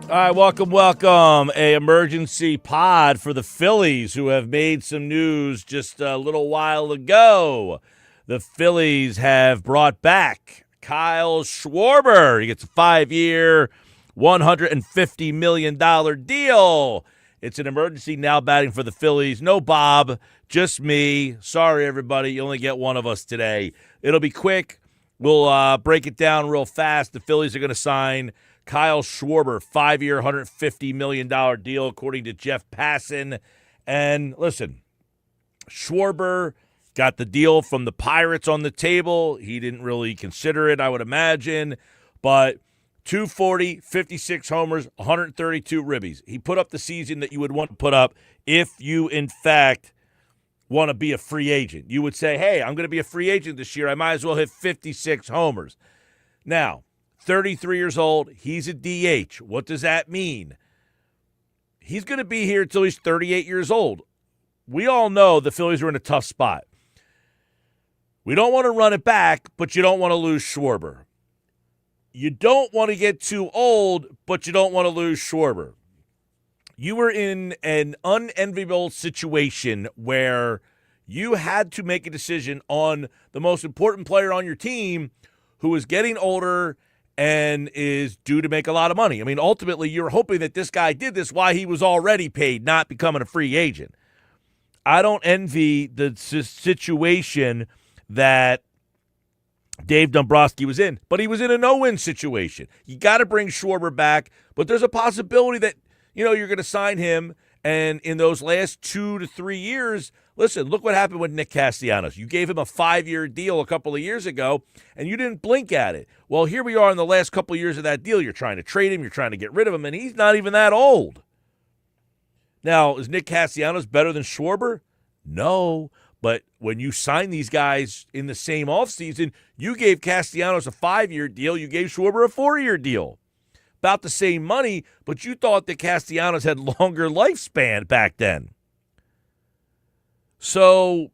All right, welcome. A emergency pod for the Phillies, who have made some news just a little while ago. The Phillies have brought back Kyle Schwarber. He gets a 5-year, $150 million deal. It's an emergency now batting for the Phillies. No Bob, just me. Sorry, everybody. You only get one of us today. It'll be quick. We'll break it down real fast. The Phillies are going to sign Kyle Schwarber, 5-year, $150 million deal, according to Jeff Passan. And listen, Schwarber got the deal from the Pirates on the table. He didn't really consider it, I would imagine. But 240, 56 homers, 132 ribbies. He put up the season that you would want to put up if you, in fact, want to be a free agent. You would say, hey, I'm going to be a free agent this year. I might as well hit 56 homers. Now, 33 years old, he's a DH. What does that mean? He's going to be here until he's 38 years old. We all know the Phillies are in a tough spot. We don't want to run it back, but you don't want to lose Schwarber. You don't want to get too old, but you don't want to lose Schwarber. You were in an unenviable situation where you had to make a decision on the most important player on your team who is getting older and is due to make a lot of money. I mean, ultimately, you're hoping that this guy did this while he was already paid, not becoming a free agent. I don't envy the situation that Dave Dombrowski was in, but he was in a no-win situation. You got to bring Schwarber back, but there's a possibility that, you're going to sign him, and in those last 2 to 3 years, listen, look what happened with Nick Castellanos. You gave him a 5-year deal a couple of years ago, and you didn't blink at it. Well, here we are in the last couple of years of that deal. You're trying to trade him. You're trying to get rid of him, and he's not even that old. Now, is Nick Castellanos better than Schwarber? No, but when you sign these guys in the same offseason, you gave Castellanos a 5-year deal. You gave Schwarber a 4-year deal. About the same money, but you thought that Castellanos had longer lifespan back then. So,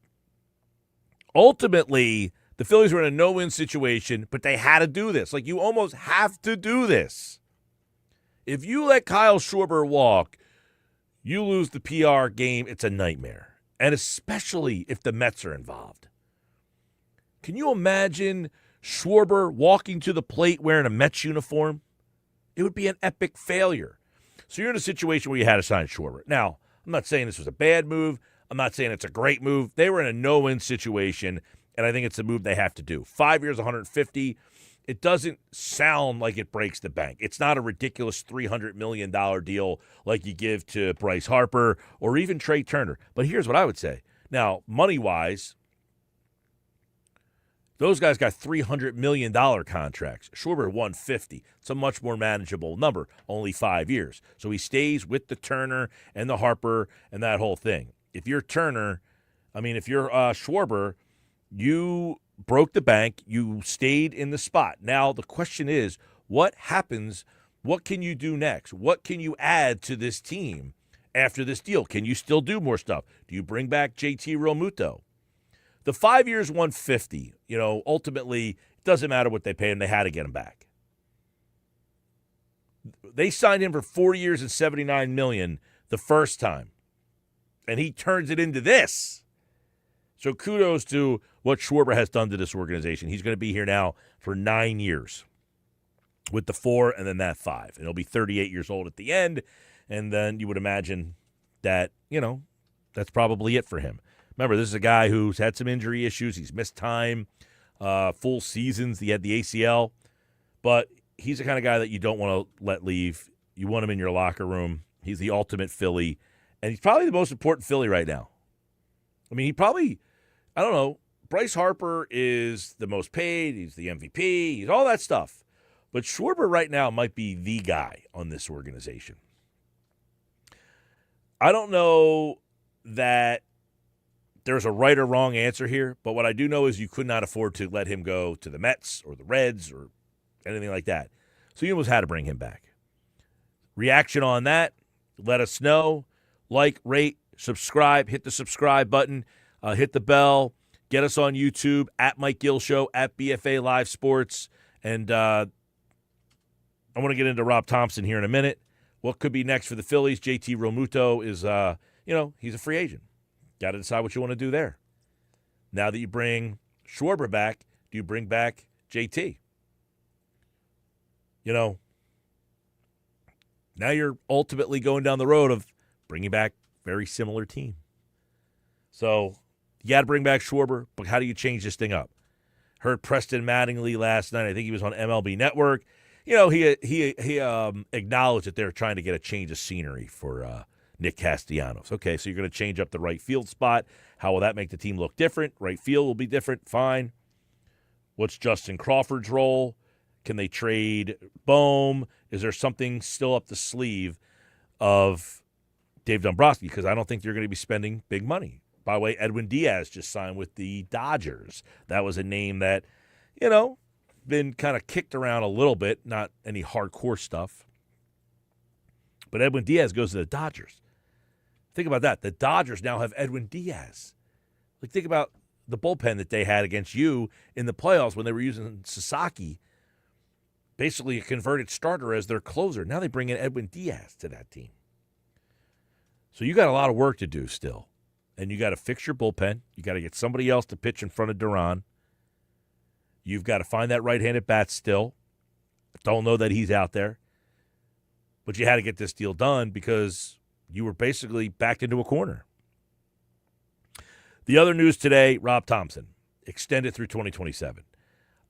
ultimately, the Phillies were in a no-win situation, but they had to do this. Like, you almost have to do this. If you let Kyle Schwarber walk, you lose the PR game. It's a nightmare, and especially if the Mets are involved. Can you imagine Schwarber walking to the plate wearing a Mets uniform? It would be an epic failure. So you're in a situation where you had to sign Schwarber. Now, I'm not saying this was a bad move. I'm not saying it's a great move. They were in a no-win situation, and I think it's a move they have to do. 5 years, 150. It doesn't sound like it breaks the bank. It's not a ridiculous $300 million deal like you give to Bryce Harper or even Trea Turner. But here's what I would say. Now, money-wise, Those guys got $300 million contracts. Schwarber, $150. It's a much more manageable number, only 5 years. So he stays with the Turner and the Harper and that whole thing. If you're Schwarber, you broke the bank. You stayed in the spot. Now the question is, what happens? What can you do next? What can you add to this team after this deal? Can you still do more stuff? Do you bring back JT Realmuto? The 5 years, $150, ultimately, it doesn't matter what they pay him. They had to get him back. They signed him for 4 years and $79 million the first time, and he turns it into this. So kudos to what Schwarber has done to this organization. He's going to be here now for 9 years with the 4 and then that 5. And he'll be 38 years old at the end, and then you would imagine that, that's probably it for him. Remember, this is a guy who's had some injury issues. He's missed time, full seasons. He had the ACL. But he's the kind of guy that you don't want to let leave. You want him in your locker room. He's the ultimate Philly. And he's probably the most important Philly right now. I mean, Bryce Harper is the most paid. He's the MVP. He's all that stuff. But Schwarber right now might be the guy on this organization. I don't know that there's a right or wrong answer here, but what I do know is you could not afford to let him go to the Mets or the Reds or anything like that. So you almost had to bring him back. Reaction on that, let us know. Like, rate, subscribe, hit the subscribe button, hit the bell, get us on YouTube, at Mike Gill Show, at BFA Live Sports. And I want to get into Rob Thomson here in a minute. What could be next for the Phillies? JT Realmuto is, he's a free agent. Got to decide what you want to do there. Now that you bring Schwarber back, do you bring back JT? Now you're ultimately going down the road of bringing back very similar team. So you got to bring back Schwarber, but how do you change this thing up? Heard Preston Mattingly last night. I think he was on MLB Network. He acknowledged that they're trying to get a change of scenery for Nick Castellanos. Okay, so you're going to change up the right field spot. How will that make the team look different? Right field will be different. Fine. What's Justin Crawford's role? Can they trade Bohm? Is there something still up the sleeve of Dave Dombrowski? Because I don't think you're going to be spending big money. By the way, Edwin Diaz just signed with the Dodgers. That was a name that, been kind of kicked around a little bit, not any hardcore stuff. But Edwin Diaz goes to the Dodgers. Think about that. The Dodgers now have Edwin Diaz. Think about the bullpen that they had against you in the playoffs when they were using Sasaki, basically a converted starter as their closer. Now they bring in Edwin Diaz to that team. So you got a lot of work to do still. And you got to fix your bullpen. You got to get somebody else to pitch in front of Duran. You've got to find that right-handed bat still. Don't know that he's out there. But you had to get this deal done because you were basically backed into a corner. The other news today, Rob Thomson, extended through 2027.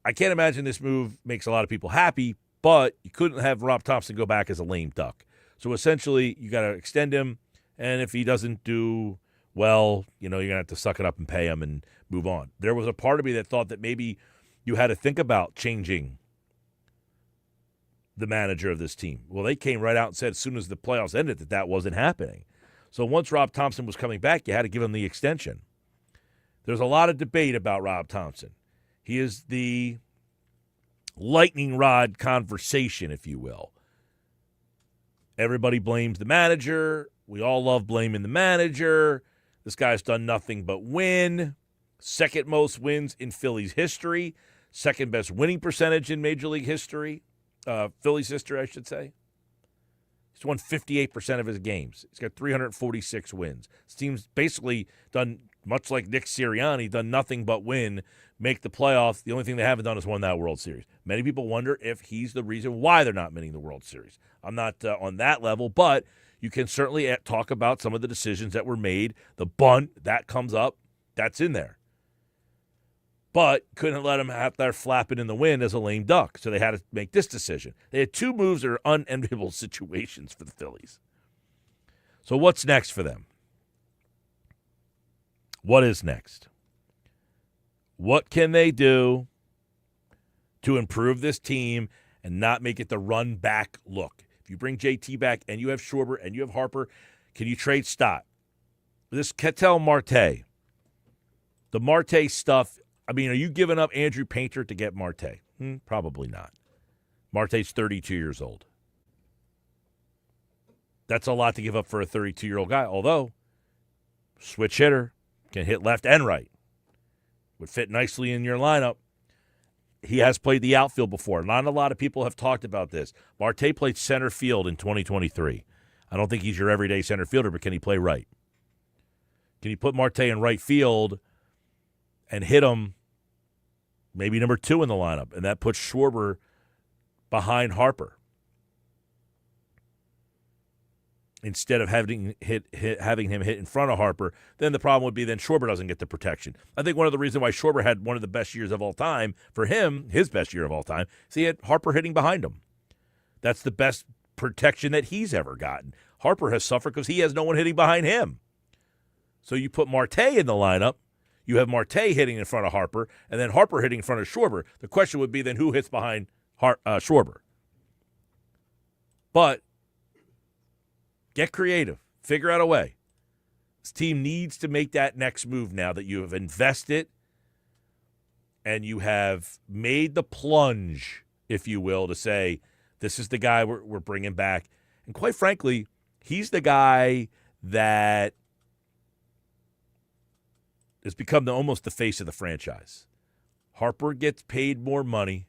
I can't imagine this move makes a lot of people happy, but you couldn't have Rob Thomson go back as a lame duck. So essentially, you got to extend him, and if he doesn't do well, you're going to have to suck it up and pay him and move on. There was a part of me that thought that maybe you had to think about changing the manager of this team. Well, they came right out and said as soon as the playoffs ended that wasn't happening. So once Rob Thomson was coming back, you had to give him the extension. There's a lot of debate about Rob Thomson. He is the lightning rod conversation, if you will. Everybody blames the manager. We all love blaming the manager. This guy's done nothing but win. Second most wins in Phillies history. Second best winning percentage in Major League history. Phillies history, I should say. He's won 58% of his games. He's got 346 wins. This team's basically done, much like Nick Sirianni, done nothing but win, make the playoffs. The only thing they haven't done is won that World Series. Many people wonder if he's the reason why they're not winning the World Series. I'm not on that level, but you can certainly talk about some of the decisions that were made. The bunt, that comes up. That's in there. But couldn't let him out there flapping in the wind as a lame duck. So they had to make this decision. They had two moves that are unenviable situations for the Phillies. So what's next for them? What is next? What can they do to improve this team and not make it the run-back look? If you bring JT back and you have Schwarber and you have Harper, can you trade Stott? This Ketel Marte, the Marte stuff, I mean, are you giving up Andrew Painter to get Marte? Probably not. Marte's 32 years old. That's a lot to give up for a 32-year-old guy, although switch hitter, can hit left and right. Would fit nicely in your lineup. He has played the outfield before. Not a lot of people have talked about this. Marte played center field in 2023. I don't think he's your everyday center fielder, but can he play right? Can you put Marte in right field and hit him maybe number 2 in the lineup? And that puts Schwarber behind Harper, instead of having him hit in front of Harper. Then the problem would be then Schwarber doesn't get the protection. I think one of the reasons why Schwarber had one of the best years of all time, for him, his best year of all time, is he had Harper hitting behind him. That's the best protection that he's ever gotten. Harper has suffered because he has no one hitting behind him. So you put Marte in the lineup, you have Marte hitting in front of Harper, and then Harper hitting in front of Schwarber. The question would be then who hits behind Schwarber? But get creative. Figure out a way. This team needs to make that next move now that you have invested and you have made the plunge, if you will, to say, this is the guy we're bringing back. And quite frankly, he's the guy that has become almost the face of the franchise. Harper gets paid more money.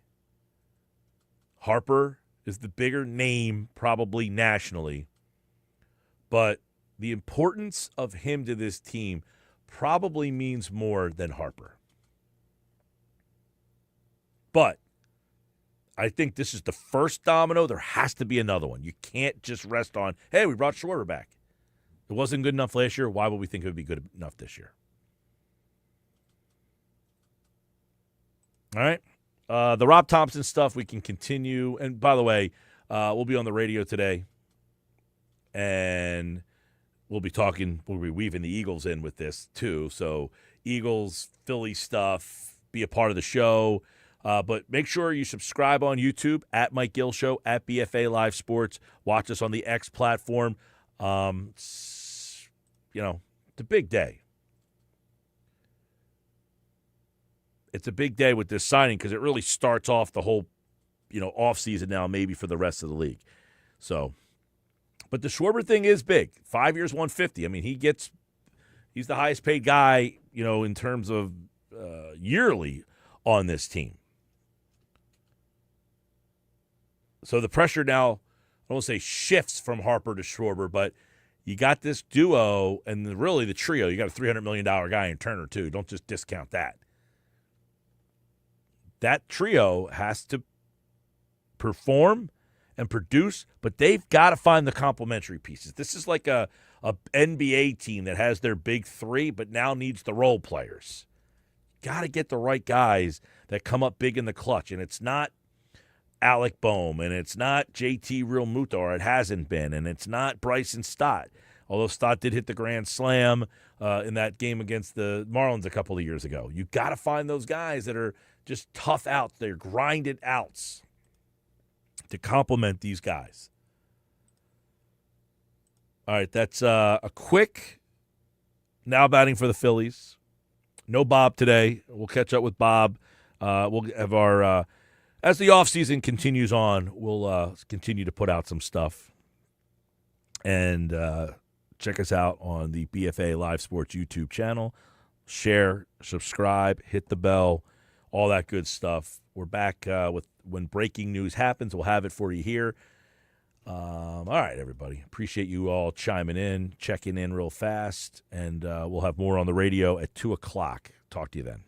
Harper is the bigger name probably nationally. But the importance of him to this team probably means more than Harper. But I think this is the first domino. There has to be another one. You can't just rest on, hey, we brought Schwarber back. It wasn't good enough last year. Why would we think it would be good enough this year? All right. The Rob Thomson stuff, we can continue. And by the way, we'll be on the radio today. And we'll be weaving the Eagles in with this too. So Eagles, Philly stuff, be a part of the show. But make sure you subscribe on YouTube at Mike Gill Show, at BFA Live Sports. Watch us on the X platform. It's a big day. It's a big day with this signing because it really starts off the whole, offseason now maybe for the rest of the league. So, but the Schwarber thing is big. 5 years, 150. I mean, he's the highest paid guy, in terms of yearly on this team. So the pressure now, I won't say shifts from Harper to Schwarber, but you got this duo and really the trio. You got a $300 million guy in Turner too. Don't just discount that. That trio has to perform and produce, but they've got to find the complementary pieces. This is like a NBA team that has their big three, but now needs the role players. Got to get the right guys that come up big in the clutch, and it's not Alec Boehm, and it's not JT Real Muto, or it hasn't been, and it's not Bryce and Stott, although Stott did hit the grand slam in that game against the Marlins a couple of years ago. You got to find those guys that are just tough outs. They're grinded outs to complement these guys. All right, that's a quick now batting for the Phillies. No Bob today. We'll catch up with Bob. We'll have our as the offseason continues on, we'll continue to put out some stuff. And check us out on the BFA Live Sports YouTube channel. Share, subscribe, hit the bell, all that good stuff. We're back with when breaking news happens. We'll have it for you here. All right, everybody. Appreciate you all chiming in, checking in real fast. And we'll have more on the radio at 2 o'clock. Talk to you then.